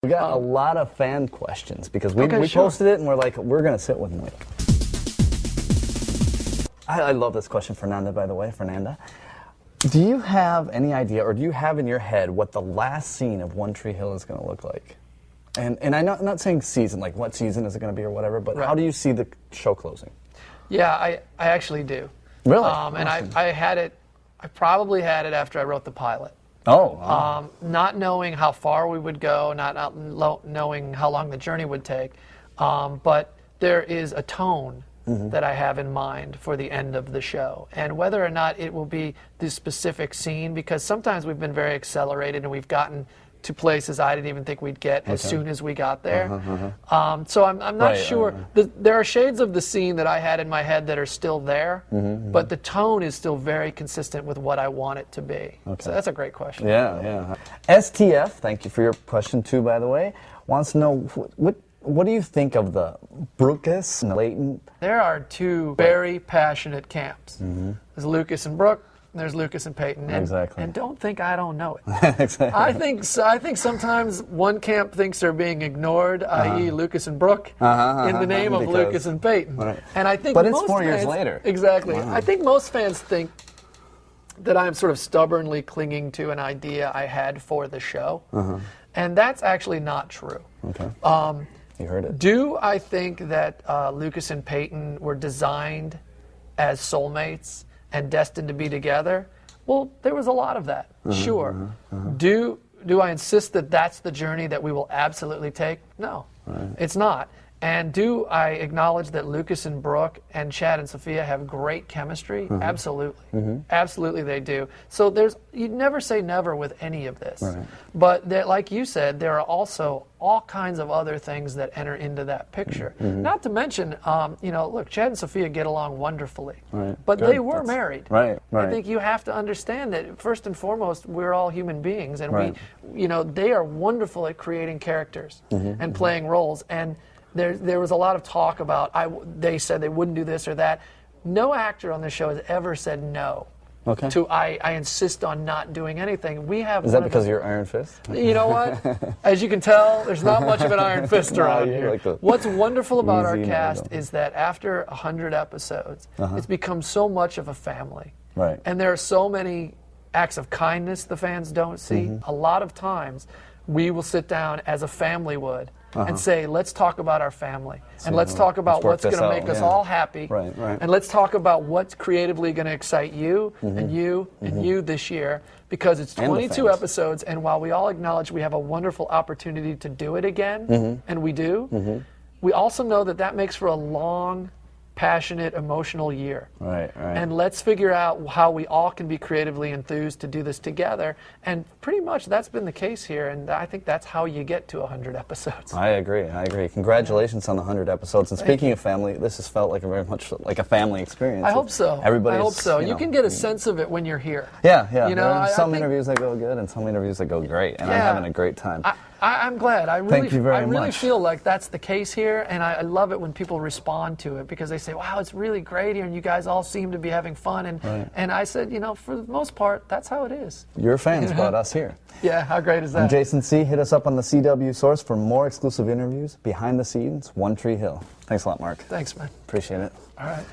We got a lot of fan questions because we sure. posted it and we're like, we're going to sit with Mike. I love this question, Fernanda. Do you have any idea, or do you have in your head what the last scene of One Tree Hill is going to look like? And I'm not saying season, like what season is it going to be or whatever, but how do you see the show closing? Yeah, I actually do. Really? And I probably had it after I wrote the pilot. Oh. Wow. Not knowing how far we would go, not knowing how long the journey would take, but there is a tone that I have in mind for the end of the show. And whether or not it will be this specific scene, because sometimes we've been very accelerated and we've gotten to places I didn't even think we'd get as soon as we got there. So I'm not sure. There are shades of the scene that I had in my head that are still there, but the tone is still very consistent with what I want it to be. So that's a great question. Yeah. STF, thank you for your question too, by the way, wants to know what do you think of the Brucas and Leyton? There are two very passionate camps. There's Lucas and Brooke. There's Lucas and Peyton. And don't think I don't know it. Exactly. I think sometimes one camp thinks they're being ignored, i.e. Lucas and Brooke, in the name of Lucas and Peyton. Right. And I think but most it's 4 years fans, later. Exactly. Wow. I think most fans think that I'm sort of stubbornly clinging to an idea I had for the show. And that's actually not true. Okay. You heard it. Do I think that Lucas and Peyton were designed as soulmates and destined to be together? Well, there was a lot of that, sure. Do I insist that that's the journey that we will absolutely take? No, it's not. And do I acknowledge that Lucas and Brooke and Chad and Sophia have great chemistry? Absolutely. Absolutely they do. So you never say never with any of this. But like you said, there are also all kinds of other things that enter into that picture. Not to mention, look, Chad and Sophia get along wonderfully. But they were married. Right. I think you have to understand that first and foremost, we're all human beings, and they are wonderful at creating characters and playing roles. And there was a lot of talk about, they said they wouldn't do this or that. No actor on this show has ever said no. To I insist on not doing anything. Is that because of your iron fist? You know what? As you can tell, there's not much of an iron fist around here. What's wonderful about our cast is that after 100 episodes, it's become so much of a family. And there are so many acts of kindness the fans don't see. A lot of times, we will sit down as a family would and say, let's talk about our family. And let's talk about what's going to make us all happy. And let's talk about what's creatively going to excite you and you and you this year, because it's 22 episodes, and while we all acknowledge we have a wonderful opportunity to do it again, and we do, we also know that makes for a long, passionate, emotional year. And let's figure out how we all can be creatively enthused to do this together. And pretty much that's been the case here, and I think that's how you get to 100 episodes. I agree. Congratulations on the 100 episodes. And speaking of family, this has felt like very much like a family experience. I hope so. I hope so. You can get a sense of it when you're here. Yeah. There are some interviews that go good and some interviews that go great, and I'm having a great time. I'm glad. Thank you very much. I really feel like that's the case here, and I love it when people respond to it, because they say, wow, it's really great here, and you guys all seem to be having fun. And I said, for the most part, that's how it is. Your fans brought us here. Yeah, how great is that? I'm Jason C. Hit us up on the CW Source for more exclusive interviews, behind the scenes, One Tree Hill. Thanks a lot, Mark. Thanks, man. Appreciate it. All right.